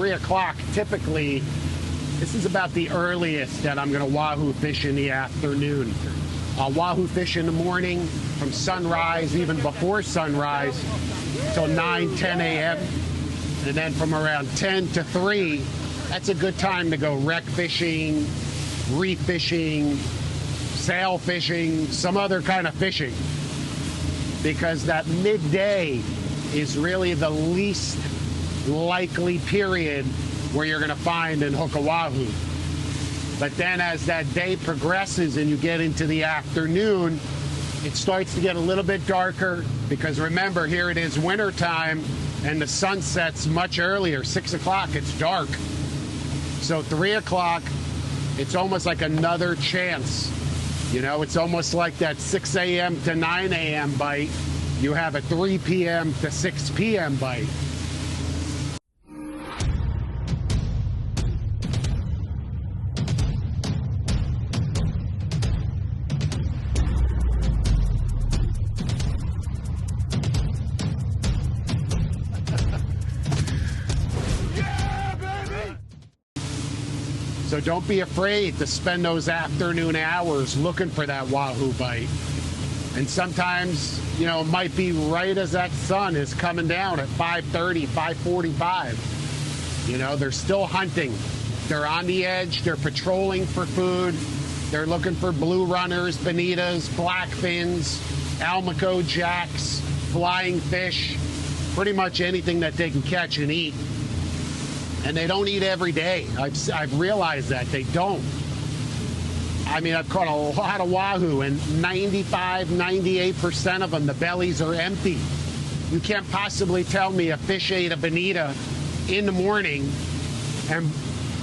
3 o'clock, typically, this is about the earliest that I'm going to wahoo fish in the afternoon. I'll wahoo fish in the morning from sunrise, even before sunrise, till 9, 10 a.m. And then from around 10 to 3, that's a good time to go wreck fishing, reef fishing, sail fishing, some other kind of fishing. Because that midday is really the least likely period where you're going to find and hook a wahoo. But then as that day progresses and you get into the afternoon, it starts to get a little bit darker, because remember, here it is winter time and the sun sets much earlier. 6 o'clock, it's dark. So 3 o'clock, it's almost like another chance. You know, it's almost like that 6 a.m. to 9 a.m. bite. You have a 3 p.m. to 6 p.m. bite. So don't be afraid to spend those afternoon hours looking for that wahoo bite. And sometimes, you know, it might be right as that sun is coming down at 5:30, 5:45. You know, they're still hunting. They're on the edge. They're patrolling for food. They're looking for blue runners, bonitas, blackfins, almaco jacks, flying fish, pretty much anything that they can catch and eat. And they don't eat every day. I've realized that they don't. I mean, I've caught a lot of wahoo, and 95, 98% of them, the bellies are empty. You can't possibly tell me a fish ate a bonita in the morning and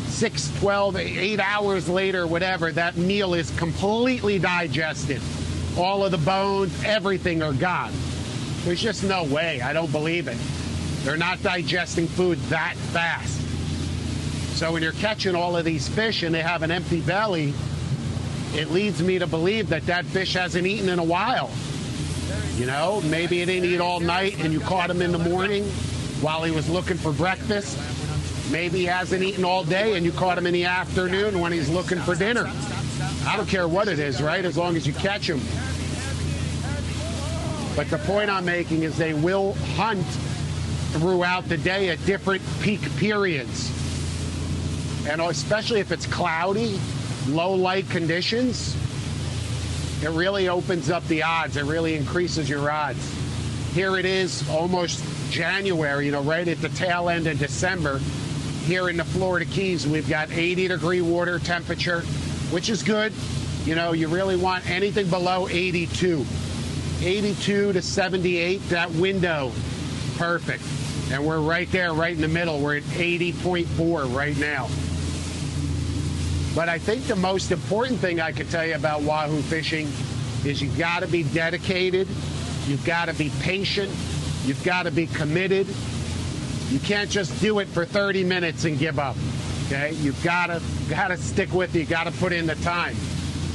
6, 12, 8 hours later, whatever, that meal is completely digested. All of the bones, everything are gone. There's just no way. I don't believe it. They're not digesting food that fast. So when you're catching all of these fish and they have an empty belly, it leads me to believe that that fish hasn't eaten in a while. You know, maybe he didn't eat all night and you caught him in the morning while he was looking for breakfast. Maybe he hasn't eaten all day and you caught him in the afternoon when he's looking for dinner. I don't care what it is, right? As long as you catch him. But the point I'm making is they will hunt throughout the day at different peak periods. And especially if it's cloudy, low light conditions, it really opens up the odds. It really increases your odds. Here it is almost January, you know, right at the tail end of December. Here in the Florida Keys, we've got 80-degree water temperature, which is good. You know, you really want anything below 82. 82 to 78, that window, perfect. And we're right there, right in the middle. We're at 80.4 right now. But I think the most important thing I could tell you about wahoo fishing is you've got to be dedicated, you've got to be patient, you've got to be committed. You can't just do it for 30 minutes and give up, okay? You've got to stick with it, you got to put in the time.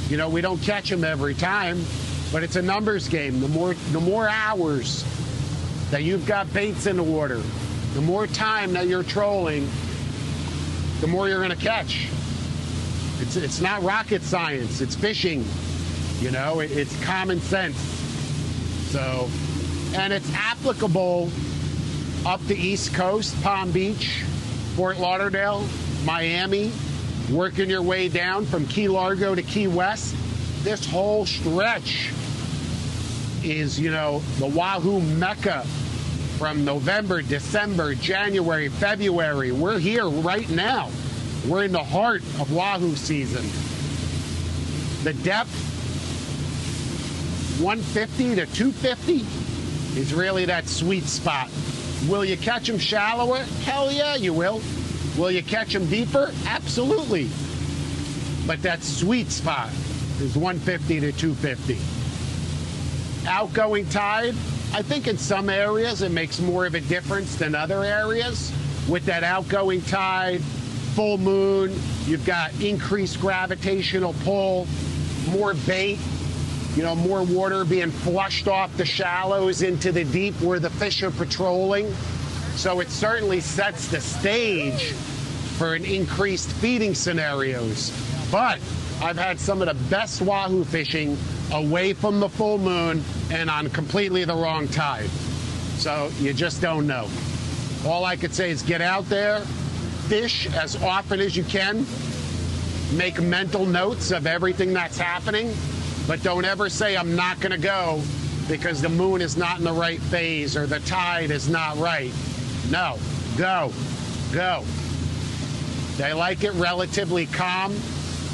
You know, we don't catch them every time, but it's a numbers game. The more hours that you've got baits in the water, the more time that you're trolling, the more you're going to catch. It's not rocket science. It's fishing. You know, it's common sense. So, and it's applicable up the East Coast, Palm Beach, Fort Lauderdale, Miami, working your way down from Key Largo to Key West. This whole stretch is, you know, the wahoo mecca from November, December, January, February. We're here right now. We're in the heart of wahoo season. The depth, 150 to 250, is really that sweet spot. Will you catch them shallower? Hell yeah, you will. Will you catch them deeper? Absolutely. But that sweet spot is 150 to 250. Outgoing tide, I think in some areas it makes more of a difference than other areas. With that outgoing tide, full moon, you've got increased gravitational pull, more bait, you know, more water being flushed off the shallows into the deep where the fish are patrolling. So it certainly sets the stage for an increased feeding scenarios. But I've had some of the best wahoo fishing away from the full moon and on completely the wrong tide. So you just don't know. All I could say is get out there, fish as often as you can, make mental notes of everything that's happening, but don't ever say I'm not going to go because the moon is not in the right phase or the tide is not right. No, go. They like it relatively calm,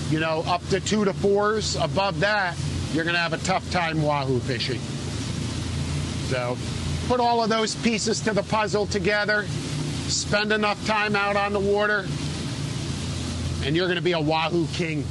you know, up to 2 to 4s. Above that, you're going to have a tough time wahoo fishing. So put all of those pieces to the puzzle together, spend enough time out on the water, and you're going to be a wahoo king.